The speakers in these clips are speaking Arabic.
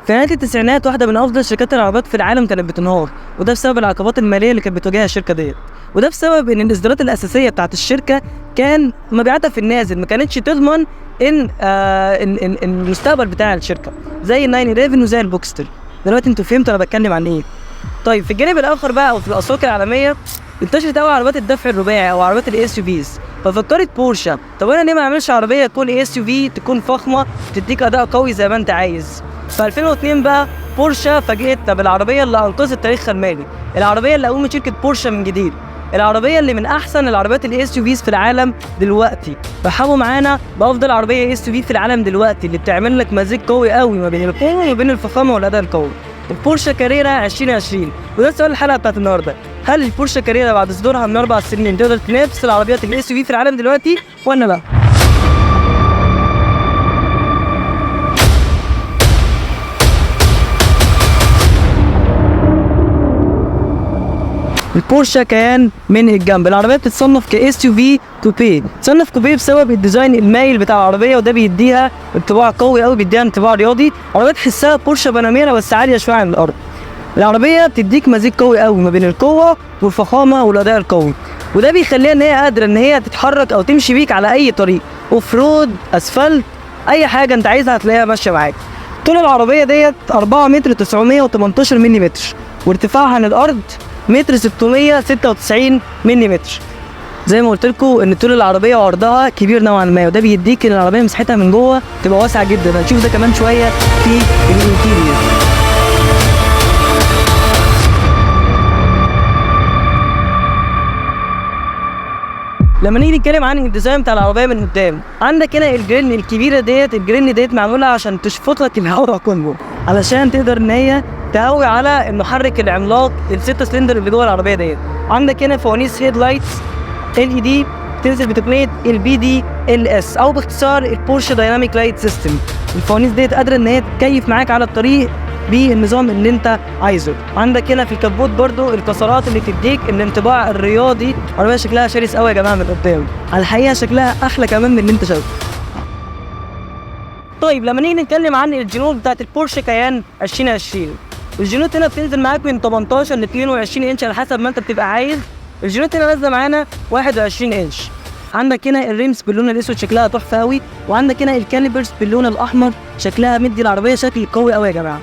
في نهاية التسعينات واحدة من أفضل شركات العربيات في العالم كانت بتنهار، وده بسبب العقبات المالية اللي كانت بتواجهها الشركة ديت، وده بسبب إن الإصدارات الأساسية بتاعت الشركة كان مبيعاتها في النازل، ما كانتش تضمن إن المستقبل بتاع الشركة زي ال 911 وزي البوكستر. دلوقتي أنتوا فهمتوا أنا بتكلم عن إيه. طيب في الجانب الآخر بقى أو في الأسواق العالمية انتشرت قوي عربيات الدفع الرباعي او عربيات الاس يو فيز، ففكرت بورشه طب انا ليه ما اعملش عربيه تكون اس يو في تكون فخمه تديك اداء قوي زي ما انت عايز. في 2002 بقى بورشه فاجئتنا بالعربيه اللي انقذت تاريخها المالي، العربيه اللي قومت شركه بورشه من جديد، العربيه اللي من احسن العربيات الاس يو فيز في العالم دلوقتي. رحبوا معانا بافضل عربيه اس يو في في العالم دلوقتي اللي بتعمل لك مزيج قوي قوي ما بين القوه وما بين الفخامه والاداء القوي، البورشه كاريرا 2020. وده سؤال الحلقه بتاعت النهارده، هل البورشه كاريرا بعد صدورها من 4 سنين تقدر تنافس العربيات الاس يو في في العالم دلوقتي ولا لا؟ البورشه كيان من الجنب، العربيه بتتصنف كاس يو في كوبيه، تصنف كوبيه بسبب الديزاين المايل بتاع العربيه، وده بيديها انطباع قوي قوي، بيديها انطباع رياضي. عربيه تحسها بورشه باناميرا بس عاليه شويه عن الارض. العربيه بتديك مزيج قوي قوي ما بين القوه والفخامه والاداء القوي، وده بيخليها ان هي قادره ان هي تتحرك او تمشي بيك على اي طريق، اوف رود، اسفلت، اي حاجه انت عايزها هتلاقيها ماشيه معاك. طول العربيه ديت 4 متر 918 ملم، وارتفاعها عن الارض متر 696 ملم. زي ما قلت لكم ان طول العربيه وعرضها كبير نوعا ما، وده بيديك ان العربيه مساحتها من جوه تبقى واسعه جدا. هنشوف ده كمان شويه في الانتيريور. لما نيجي نتكلم عن الديزاين بتاع العربيه من قدام، عندك هنا الجرين الكبيره ديت، الجرين ديت معموله عشان تشفط لك الهواء كله، علشان تقدر ان هي تهوي على المحرك العملاق الستة سلندر اللي جوه العربيه ديت. عندك هنا فوانيس هيد لايتس ال اي دي تنزل بتقنيه البي دي ال اس او باختصار البورشه دايناميك لايت سيستم. الفوانيس ديت قادره ان هي تكيف معاك على الطريق بالنظام اللي انت عايزه. عندك هنا في الكبوت برضو الكسرات اللي تديك الانطباع الرياضي. العربيه شكلها شرس قوي يا جماعه من قدام، على الحقيقه شكلها احلى كمان من اللي انت شايفه. طيب لما نيجي نتكلم عن الجنود بتاعت البورشه كيان 2020، الجنود هنا بتنزل معاك من 18 ل 22 انش على حسب ما انت بتبقى عايز. الجنود هنا نازله معانا 21 انش. عندك هنا الريمز باللون الاسود شكلها تحفه قوي، وعندك هنا الكاليبرز باللون الاحمر شكلها مدي العربيه شكل قوي قوي يا جماعه.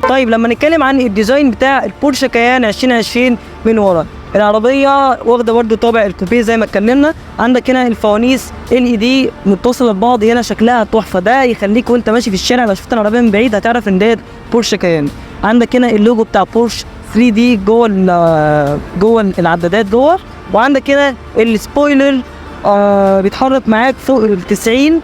طيب لما نتكلم عن الديزاين بتاع البورشه كيان 2020 من ورا، العربيه واخده برده طابع الكوبيه زي ما اتكلمنا. عندك هنا الفوانيس ال اي دي متصله ببعض، هنا شكلها تحفه، ده يخليك وانت ماشي في الشارع لو شفت العربيه من بعيد هتعرف ان ديت بورشه كيان. عندك هنا اللوجو بتاع بورش 3 دي جوه العدادات جوه، وعندك هنا السبويلر بيتحرك معاك فوق ال 90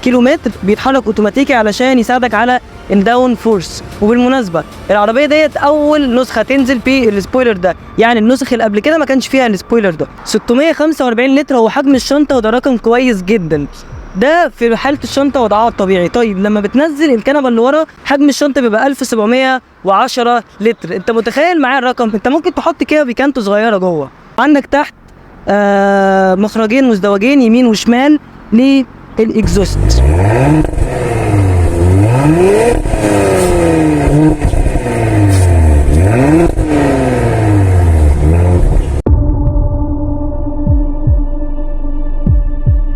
كيلو متر، بيتحرك اوتوماتيكي علشان يساعدك على الداون فورس. وبالمناسبه العربيه ديت اول نسخه تنزل بالسبويلر ده، يعني النسخ اللي قبل كده ما كانش فيها السبويلر ده. 645 لتر هو حجم الشنطه، وده رقم كويس جدا، ده في حاله الشنطه وضعها الطبيعي. طيب لما بتنزل الكنبه اللي ورا حجم الشنطه بيبقى 1710 لتر. انت متخيل معايا الرقم؟ انت ممكن تحط كده بيكانتو صغيره جوه. عندك تحت مخرجين مزدوجين يمين وشمال للاكزوست.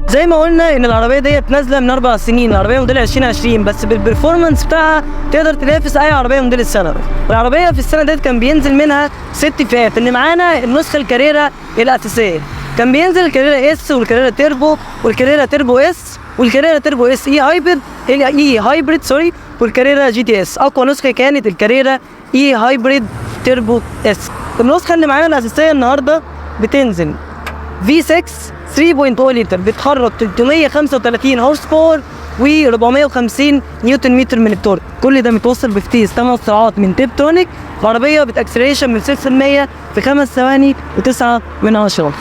زي ما قلنا ان العربيه ديت نازله من 4 سنين، العربيه موديل 2020، بس بالبرفورمانس بتاعها تقدر تنافس اي عربيه موديل السنه. والعربيه في السنه ديت كان بينزل منها 6 فئات، ان معانا النسخه الكاريرا الاساسيه، كان بينزل الكاريرا اس والكاريرا تيربو والكاريرا تيربو اس والكاريرا تيربو اس اي هايبريد والكاريرا جي تي اس. اقوى نسخه كانت الكاريرا اي هايبريد تيربو اس. النسخه اللي معانا الاساسيه النهارده بتنزل V6 3.0 لتر، بتخرج 335 هورس باور و450 نيوتن متر من التورك. كل ده متوصل بفتيس 8 سرعات من تيبترونيك. العربيه باكسلريشن من 6% في 5 ثواني و9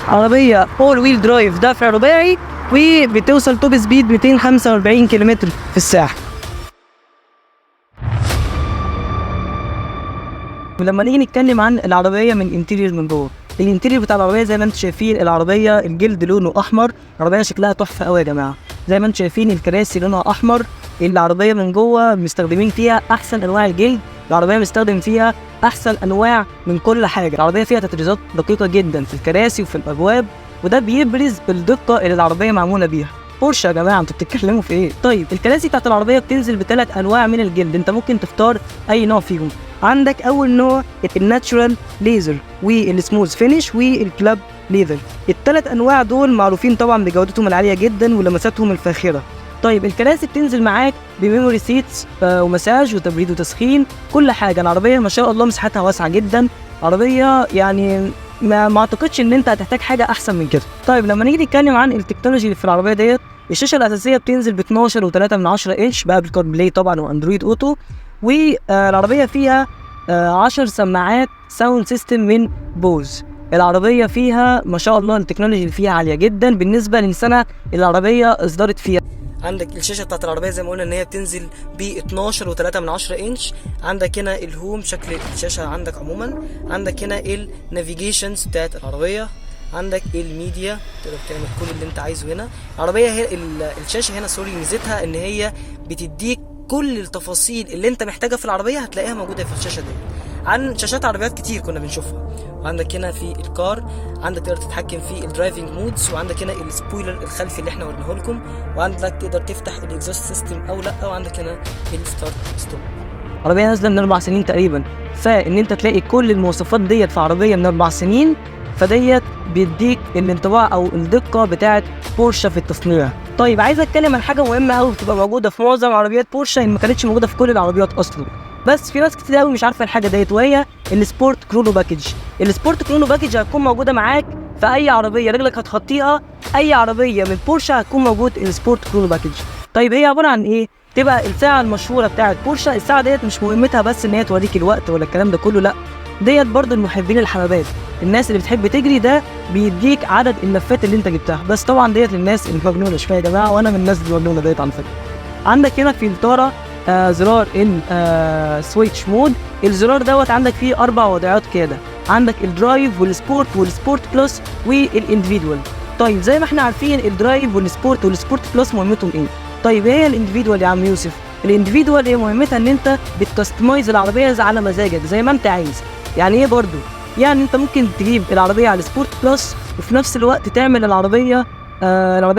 عربيه اول ويل درايف دفع رباعي، وبتوصل توب سبيد 245 كيلومتر في الساعه. ولما نيجي نتكلم عن العربيه من انتيريور من جوه، الانتيريور بتاع العربيه زي ما انتم شايفين، العربيه الجلد لونه احمر، العربيه شكلها تحفه قوي يا جماعه. زي ما انتم شايفين الكراسي لونها احمر، العربيه من جوه مستخدمين فيها احسن انواع الجلد، العربيه مستخدم فيها احسن انواع من كل حاجه، العربيه فيها تطريزات دقيقه جدا في الكراسي وفي الابواب، وده بيبرز بالدقه اللي العربيه معموله بيها. بورشه يا جماعه، انتوا بتتكلموا في ايه؟ طيب الكراسي بتاعت العربيه بتنزل بثلاث انواع من الجلد، انت ممكن تختار اي نوع فيهم. عندك اول نوع الناتشورال ليزر والسموث فينش والكلاب ليذر. الثلاث انواع دول معروفين طبعا بجودتهم العاليه جدا ولمساتهم الفاخره. طيب الكراسي بتنزل معاك بميموري سيتس ومساج وتبريد وتسخين، كل حاجه. العربيه ما شاء الله مساحتها واسعه جدا، عربيه يعني ما اعتقدش ان انت هتحتاج حاجه احسن من كده. طيب لما نيجي نتكلم عن التكنولوجي اللي في العربيه ديت، الشاشه الاساسيه بتنزل ب 12.3 انش بابل كار بلاي طبعا واندرويد اوتو، والعربيه فيها 10 سماعات ساوند سيستم من بوز. العربيه فيها ما شاء الله التكنولوجي اللي فيها عاليه جدا بالنسبه للسنه اللي العربيه اصدرت فيها. عندك الشاشه بتاعت العربيه زي ما قلنا ان هي بتنزل ب 12.3 انش. عندك هنا الهوم، شكل الشاشه عندك عموما. عندك هنا النافيجيشنز بتاعت العربيه، عندك الميديا، تقدر تعمل كل اللي انت عايزه هنا. العربيه هي الشاشه هنا ميزتها ان هي بتديك كل التفاصيل اللي انت محتاجها في العربيه هتلاقيها موجوده في الشاشه دي، عن شاشات عربيات كتير كنا بنشوفها. وعندك هنا في الكار، عندك تقدر تتحكم في الدرايفنج مودز، وعندك هنا السبويلر الخلفي اللي احنا وريناه لكم، وعندك تقدر تفتح الاكزوست سيستم او لا، وعندك هنا الستارت ستوب. عربيه نازله من 4 سنين تقريبا، فان انت تلاقي كل المواصفات ديت في عربيه من 4 سنين فديت بيديك الانطباع او الدقه بتاعه بورشه في التصنيع. طيب عايز اتكلم عن حاجه مهمه قوي بتبقى موجوده في معظم عربيات بورشه، ما كانتش موجوده في كل العربيات اصلا، بس في ناس كتير قوي مش عارفه الحاجه ديت، وهي السبورت كرونو باكج. السبورت كرونو باكج هتكون موجوده معاك في اي عربيه رجلك هتخطيها، اي عربيه من بورشه هتكون موجود السبورت كرونو باكج. طيب هي عباره عن ايه؟ تبقى الساعه المشهوره بتاعه بورشه. الساعه ديت مش مهمتها بس ان هي توريك الوقت ولا الكلام ده كله، لا، ديت برضه المحبين الحمامات، الناس اللي بتحب تجري، ده بيديك عدد اللفات اللي انت جبتها. بس طبعا ديت للناس المجنونه شويه يا جماعه، وانا من الناس المجنونه ديت على فكره. عندك هنا في الطاره زرار سويتش مود. الزرار دوت عندك فيه 4 وضعيات كده، عندك الدرايف والسبورت والسبورت بلس والانديفيدوال. طيب زي ما احنا عارفين الدرايف والسبورت والسبورت بلس مهمتهم ايه؟ طيب هي الانديفيدوال يا عم يوسف، الانديفيدوال هي مهمتها ان انت بتكستمايز العربيه على مزاجك زي ما انت عايز. يعني ايه برضو؟ يعني انت ممكن تجيب العربيه على السبورت بلس وفي نفس الوقت تعمل العربيه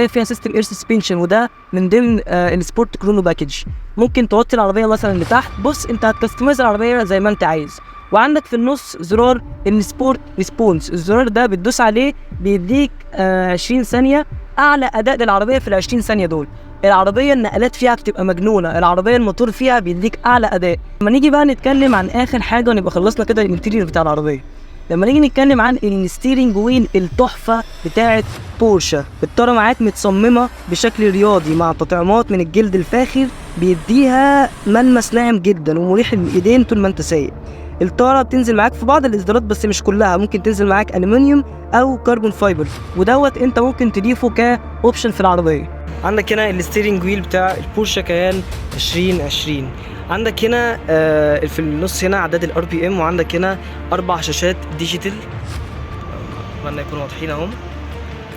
فيها سيستم اير سسبنشن، وده من ضمن السبورت كرونو باكج. ممكن توطي العربيه مثلا لتحت، بص انت هتكستمايز العربيه زي ما انت عايز. وعندك في النص زرار السبورت ريسبونس، الزرار ده بتدوس عليه بيديك 20 ثانيه اعلى اداء للعربيه في ال 20 ثانيه دول. العربيه النقلات فيها بتبقى مجنونه، العربيه الموتور فيها بيديك اعلى اداء. لما نيجي بقى نتكلم عن اخر حاجه ونبقى خلصنا كده الانتيريور بتاع العربيه، لما نيجي نتكلم عن الستيرنج ويل التحفه بتاعه بورشه. الطاره معاك متصممه بشكل رياضي مع تطعيمات من الجلد الفاخر، بيديها ملمس ناعم جدا ومريح للايدين طول ما انت سايق. الطاره بتنزل معاك في بعض الاصدارات بس مش كلها، ممكن تنزل معاك الومنيوم او كربون فايبر، ودوت انت ممكن تضيفه كاوبشن في العربيه. عندك هنا الستيرنج ويل بتاع البورشه كيان 2020. عندك هنا في النص هنا عداد الار بي ام، وعندك هنا 4 شاشات ديجيتال، اتمنى يكونوا واضحين اهم.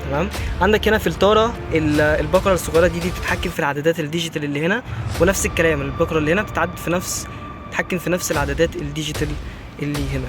تمام. عندك هنا في الطاره البقره الصغيره دي بتتحكم في العدادات الديجيتال اللي هنا، ونفس الكلام البقره اللي هنا بتتحكم في نفس العدادات الديجيتال اللي هنا.